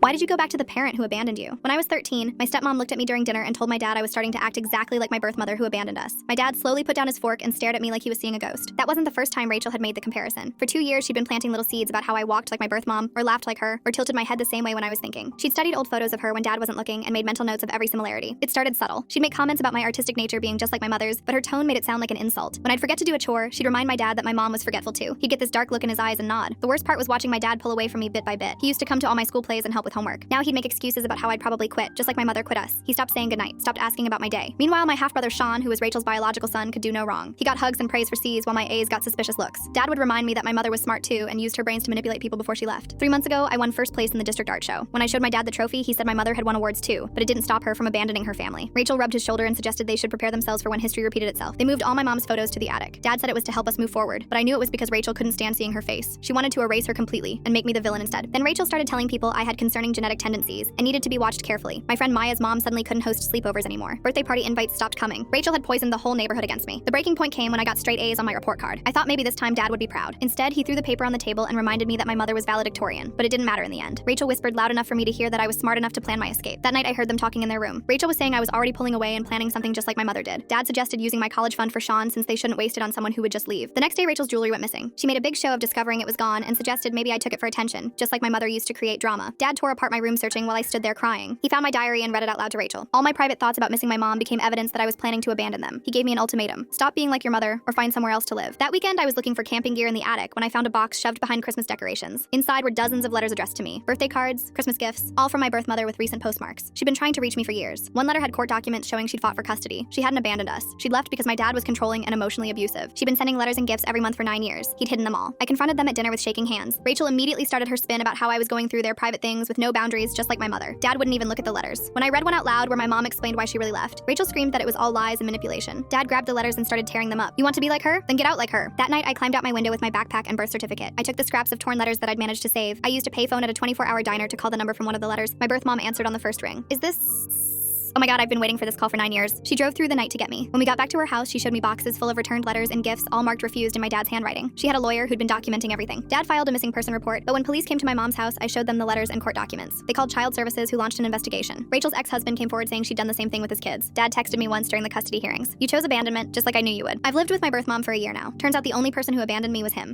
Why did you go back to the parent who abandoned you? When I was 13, my stepmom looked at me during dinner and told my dad I was starting to act exactly like my birth mother who abandoned us. My dad slowly put down his fork and stared at me like he was seeing a ghost. That wasn't the first time Rachel had made the comparison. For 2 years, she'd been planting little seeds about how I walked like my birth mom, or laughed like her, or tilted my head the same way when I was thinking. She'd studied old photos of her when dad wasn't looking and made mental notes of every similarity. It started subtle. She'd make comments about my artistic nature being just like my mother's, but her tone made it sound like an insult. When I'd forget to do a chore, she'd remind my dad that my mom was forgetful too. He'd get this dark look in his eyes and nod. The worst part was watching my dad pull away from me bit by bit. He used to come to all my school plays and help with homework. Now he'd make excuses about how I'd probably quit, just like my mother quit us. He stopped saying goodnight, stopped asking about my day. Meanwhile, my half-brother Sean, who was Rachel's biological son, could do no wrong. He got hugs and praise for C's while my A's got suspicious looks. Dad would remind me that my mother was smart too and used her brains to manipulate people before she left. 3 months ago, I won first place in the district art show. When I showed my dad the trophy, he said my mother had won awards too, but it didn't stop her from abandoning her family. Rachel rubbed his shoulder and suggested they should prepare themselves for when history repeated itself. They moved all my mom's photos to the attic. Dad said it was to help us move forward, but I knew it was because Rachel couldn't stand seeing her face. She wanted to erase her completely and make me the villain instead. Then Rachel started telling people I had concerning genetic tendencies and needed to be watched carefully. My friend Maya's mom suddenly couldn't host sleepovers anymore. Birthday party invites stopped coming. Rachel had poisoned the whole neighborhood against me. The breaking point came when I got straight A's on my report card. I thought maybe this time Dad would be proud. Instead, he threw the paper on the table and reminded me that my mother was valedictorian, but it didn't matter in the end. Rachel whispered loud enough for me to hear that I was smart enough to plan my escape. That night I heard them talking in their room. Rachel was saying I was already pulling away and planning something just like my mother did. Dad suggested using my college fund for Sean since they shouldn't waste it on someone who would just leave. The next day Rachel's jewelry went missing. She made a big show of discovering it was gone and suggested maybe I took it for attention, just like my mother used to create drama. Dad tore apart my room searching while I stood there crying. He found my diary and read it out loud to Rachel. All my private thoughts about missing my mom became evidence that I was planning to abandon them. He gave me an ultimatum. Stop being like your mother or find somewhere else to live. That weekend I was looking for camping gear in the attic when I found a box shoved behind Christmas decorations. Inside were dozens of letters addressed to me. Birthday cards, Christmas gifts, all from my birth mother with recent postmarks. She'd been trying to reach me for years. One letter had court documents showing she'd fought for custody. She hadn't abandoned us. She'd left because my dad was controlling and emotionally abusive. She'd been sending letters and gifts every month for 9 years. He'd hidden them all. I confronted them at dinner with shaking hands. Rachel immediately started her spin about how I was going through their private things with no boundaries, just like my mother. Dad wouldn't even look at the letters. When I read one out loud where my mom explained why she really left, Rachel screamed that it was all lies and manipulation. Dad grabbed the letters and started tearing them up. You want to be like her? Then get out like her. That night, I climbed out my window with my backpack and birth certificate. I took the scraps of torn letters that I'd managed to save. I used a payphone at a 24-hour diner to call the number from one of the letters. My birth mom answered on the first ring. Is this... Oh my God, I've been waiting for this call for 9 years. She drove through the night to get me. When we got back to her house, she showed me boxes full of returned letters and gifts, all marked refused in my dad's handwriting. She had a lawyer who'd been documenting everything. Dad filed a missing person report, but when police came to my mom's house, I showed them the letters and court documents. They called child services, who launched an investigation. Rachel's ex-husband came forward saying she'd done the same thing with his kids. Dad texted me once during the custody hearings. You chose abandonment, just like I knew you would. I've lived with my birth mom for a year now. Turns out the only person who abandoned me was him.